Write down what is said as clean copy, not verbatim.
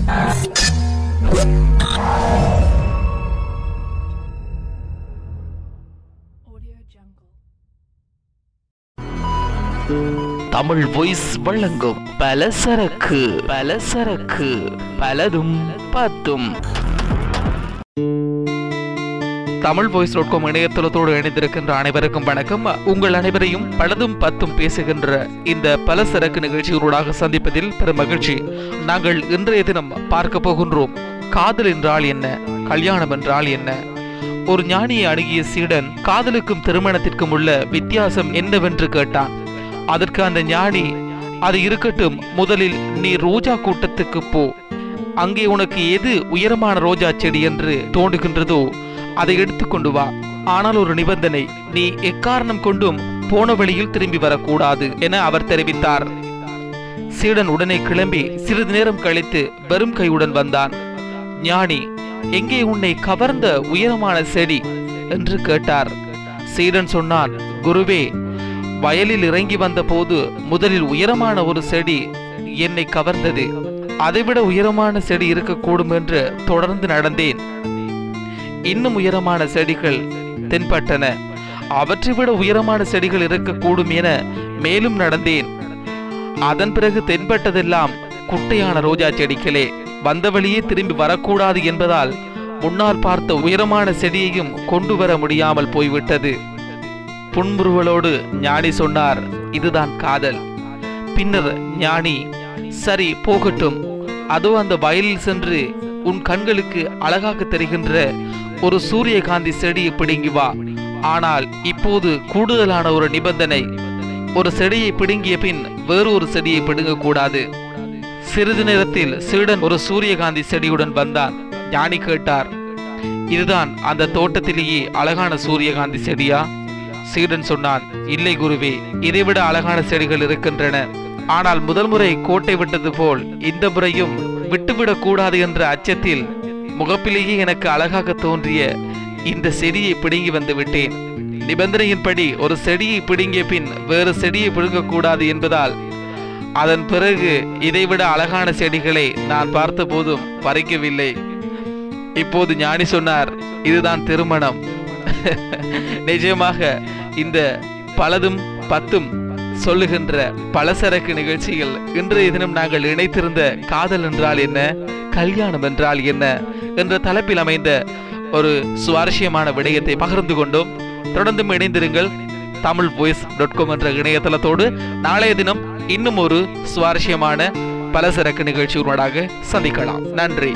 Tamil voice வழங்கும் பலசரக்கு பலதும் பத்தும். தமிழ் voice.com இணையதளத்தோடு இணைந்திருக்கின்ற அனைவருக்கும் வணக்கம். உங்கள் அனைவரையும் பலதும் பத்தும் பேசுகின்ற இந்த பலசரக்கு நிகழ்ச்சிகளூடாக சந்திப்பதில் பெரும் மகிழ்ச்சி. நாங்கள் இன்றைய தினம் பார்க்க போகின்றோம், காதல் என்றால் என்ன, கல்யாணம் என்றால் என்ன. ஒரு ஞானியை அணுகிய சீடன் காதலுக்கும் திருமணத்திற்கும் உள்ள வித்தியாசம் என்னவென்று கேட்டான். அதற்கு அந்த ஞானி, அது இருக்கட்டும், முதலில் நீ ரோஜா கூட்டத்துக்கு போ. அங்கே உனக்கு எது உயரமான ரோஜா செடி என்று தோன்றுகின்றதோ அதை எடுத்துக்கொண்டு வா. ஆனால் ஒரு நிபந்தனை, நீ எக்காரணம் கொண்டும் போன வழியில் திரும்பி வரக்கூடாது என அவர் தெரிவித்தார். சீடன் உடனே கிளம்பி சிறிது நேரம் கழித்து வெறும் கையுடன் வந்தான். ஞானி, எங்கே உன்னை கவர்ந்த உயரமான செடி என்று கேட்டார். சீடன் சொன்னான், குருவே, வயலில் இறங்கி வந்த போது முதலில் உயரமான ஒரு செடி என்னை கவர்ந்தது. அதைவிட உயரமான செடி இருக்கக்கூடும் என்று தொடர்ந்து நடந்தேன். இன்னும் உயரமான செடிகள் தென்பட்டன. அவற்றை விட உயரமான செடிகள் இருக்கக்கூடும் என மேலும் நடந்தேன். அதன் பிறகு தென்பட்டதெல்லாம் குட்டையான ரோஜா செடிகளே. வந்த வழியே திரும்பி வரக்கூடாது என்பதால் முன்னால் பார்த்த உயரமான செடியையும் கொண்டு வர முடியாமல் போய்விட்டது. புன்முறுவலோடு ஞானி சொன்னார், இதுதான் காதல். பின்னர் ஞானி, சரி போகட்டும், அதோ அந்த வயலில் சென்று உன் கண்களுக்கு அழகாக தெரிகின்ற ஒரு சூரியகாந்தி செடியை பிடுங்கி வா. ஆனால் இப்போது கூடுதலான ஒரு நிபந்தனை, ஒரு செடியை பிடுங்கிய பின் வேறு ஒரு செடியை பிடுங்கக்கூடாது. சிறிது நேரத்தில் சீடன் ஒரு சூரியகாந்தி செடியுடன் வந்தான். ஞானி கேட்டார், இதுதான் அந்த தோட்டத்திலேயே அழகான சூரியகாந்தி செடியா? சீடன் சொன்னான், இல்லை குருவே, இதைவிட அழகான செடிகள் இருக்கின்றன. ஆனால் முதல் முறை கோட்டை விட்டது போல் இந்த முறையும் விட்டுவிடக் கூடாது என்ற அச்சத்தில் முகப்பிலேயே எனக்கு அழகாக தோன்றிய இந்த செடியை பிடுங்கி வந்து விட்டேன். நிபந்தனையின்படி ஒரு செடியை பிடுங்கிய பின் வேறு செடியை பிடுங்கக்கூடாது என்பதால் அதன் பிறகு இதைவிட அழகான செடிகளை நான் பார்த்த போதும் பறிக்கவில்லை. இப்போது ஞானி சொன்னார், இதுதான் திருமணம். நிச்சயமாக இந்த பலதும் பத்தும் சொல்லுகின்ற பலசரக்கு நிகழ்ச்சிகள் இன்றைய தினம் நாங்கள் இணைத்திருந்த காதல் என்றால் என்ன, கல்யாணம் என்றால் என்ன என்ற தலைப்பில் அமைந்த ஒரு சுவாரஸ்யமான விடயத்தை பகிர்ந்து கொண்டோம். தொடர்ந்தும் இணைந்திருங்கள் தமிழ் voice.com என்ற இணையதளத்தோடு. நாளைய தினம் இன்னும் ஒரு சுவாரஸ்யமான பலசரக்கு நிகழ்ச்சியோடாக சந்திக்கலாம். நன்றி.